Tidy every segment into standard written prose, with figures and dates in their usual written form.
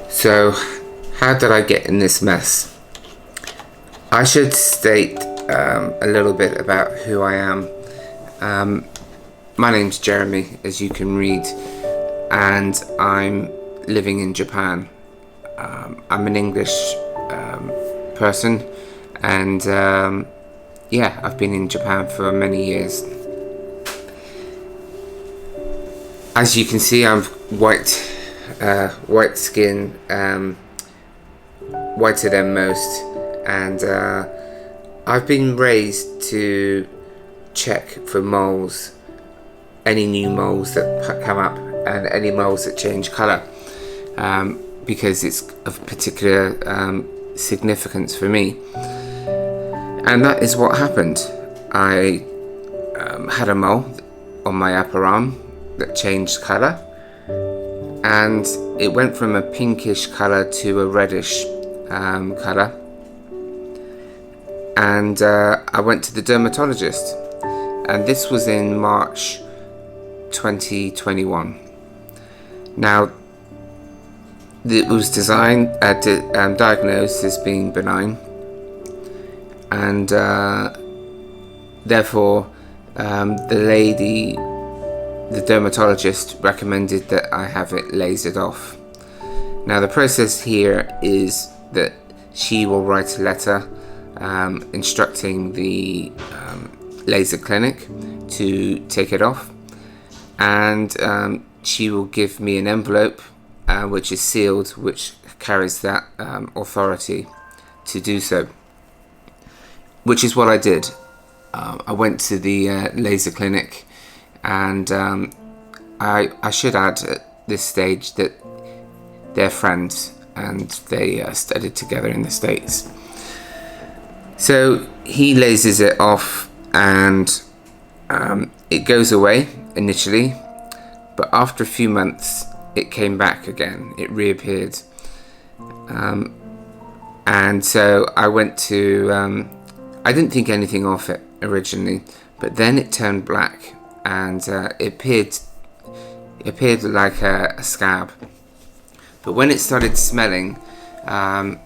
So, how did I get in this mess? I should state a little bit about who I am. My name's Jeremy, as you can read, and I'm living in Japan. I'm an English person, and yeah, I've been in Japan for many years. As you can see, I'm white skin, whiter than most, and I've been raised to check for moles, any new moles that come up, and any moles that change colour, because it's of particular significance for me. And that is what happened. I had a mole on my upper arm that changed colour, and it went from a pinkish colour to a reddish colour, and I went to the dermatologist, and this was in March 2021. Now, it was diagnosed as being benign, and therefore the dermatologist recommended that I have it lasered off. Now, the process here is that she will write a letter instructing the laser clinic to take it off, and she will give me an envelope which is sealed, which carries that authority to do so, which is what I did. I went to the laser clinic, and I should add at this stage that they're friends, and they studied together in the States. So he lasers it off, and it goes away initially, but after a few months it came back again, it reappeared, and so I went to I didn't think anything of it originally, but then it turned black, and it appeared like a scab. But when it started smelling, I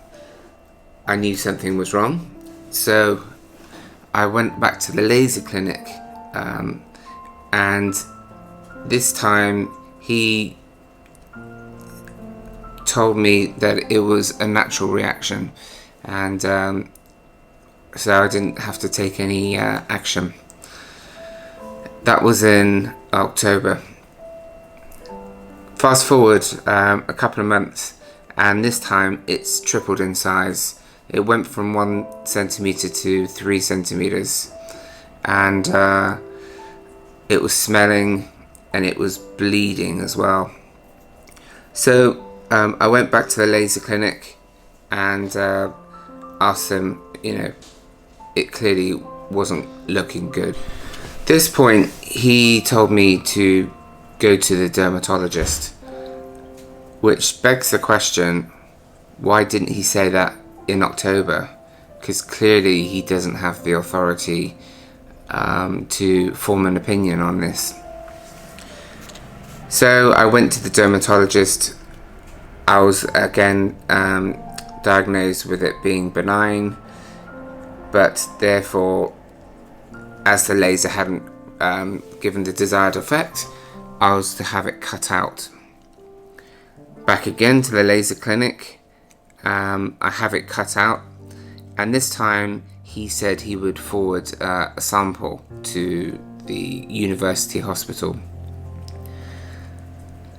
knew something was wrong. So I went back to the laser clinic, and this time he told me that it was a natural reaction, and so I didn't have to take any action. That was in October. Fast forward a couple of months, and this time it's tripled in size. It went from 1 centimeter to 3 centimeters, and it was smelling, and it was bleeding as well. So I went back to the laser clinic and asked them, it clearly wasn't looking good. At this point, he told me to go to the dermatologist, which begs the question, why didn't he say that in October? Because clearly he doesn't have the authority to form an opinion on this. So I went to the dermatologist. I was again diagnosed with it being benign, but therefore, as the laser hadn't given the desired effect, I was to have it cut out. Back again to the laser clinic, I have it cut out, and this time he said he would forward a sample to the university hospital.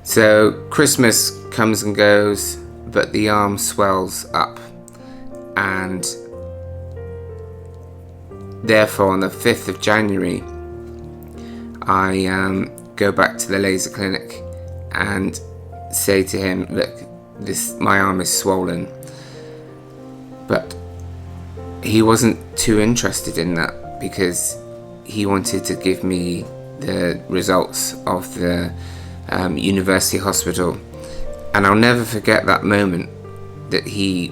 So Christmas comes and goes, but the arm swells up, and therefore on the 5th of January I go back to the laser clinic and say to him, look, my arm is swollen. But he wasn't too interested in that, because he wanted to give me the results of the university hospital. And I'll never forget that moment that he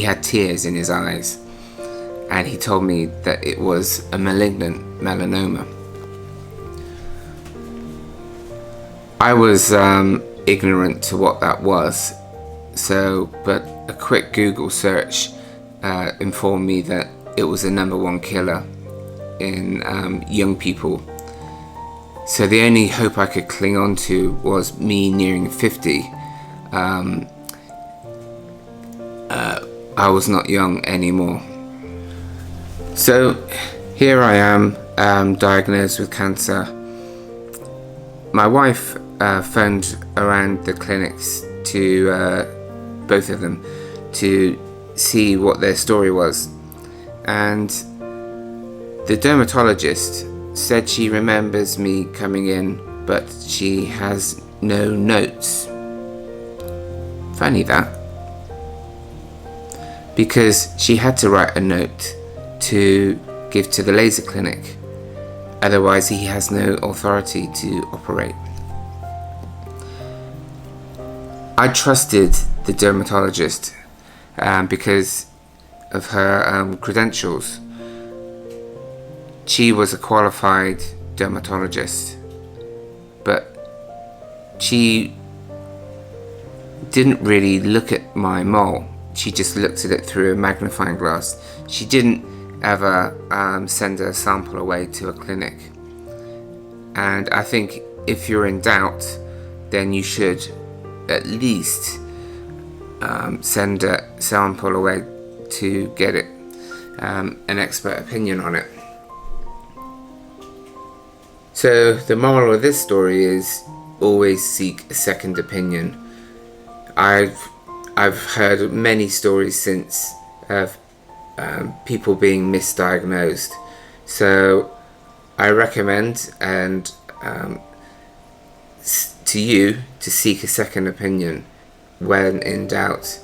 had tears in his eyes, and he told me that it was a malignant melanoma. I was ignorant to what that was, But a quick Google search informed me that it was the #1 killer in young people. So the only hope I could cling on to was me nearing 50. I was not young anymore. So here I am, diagnosed with cancer. My wife phoned around the clinics to both of them to see what their story was, and the dermatologist said she remembers me coming in, but she has no notes. Funny that, because she had to write a note to give to the laser clinic, otherwise he has no authority to operate. I trusted the dermatologist because of her credentials. She was a qualified dermatologist, but she didn't really look at my mole. She just looked at it through a magnifying glass. She didn't ever send a sample away to a clinic. And I think if you're in doubt, then you should at least send a sample away to get it an expert opinion on it. So the moral of this story is always seek a second opinion. I've heard many stories since of people being misdiagnosed, so I recommend to you to seek a second opinion when in doubt,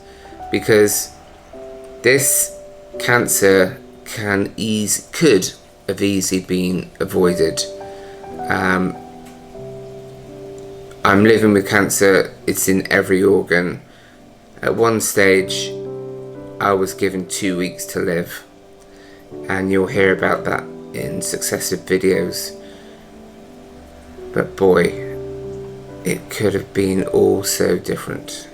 because this cancer could have easily been avoided. I'm living with cancer. It's in every organ. At one stage I was given 2 weeks to live, and you'll hear about that in successive videos. But boy, it could have been all so different.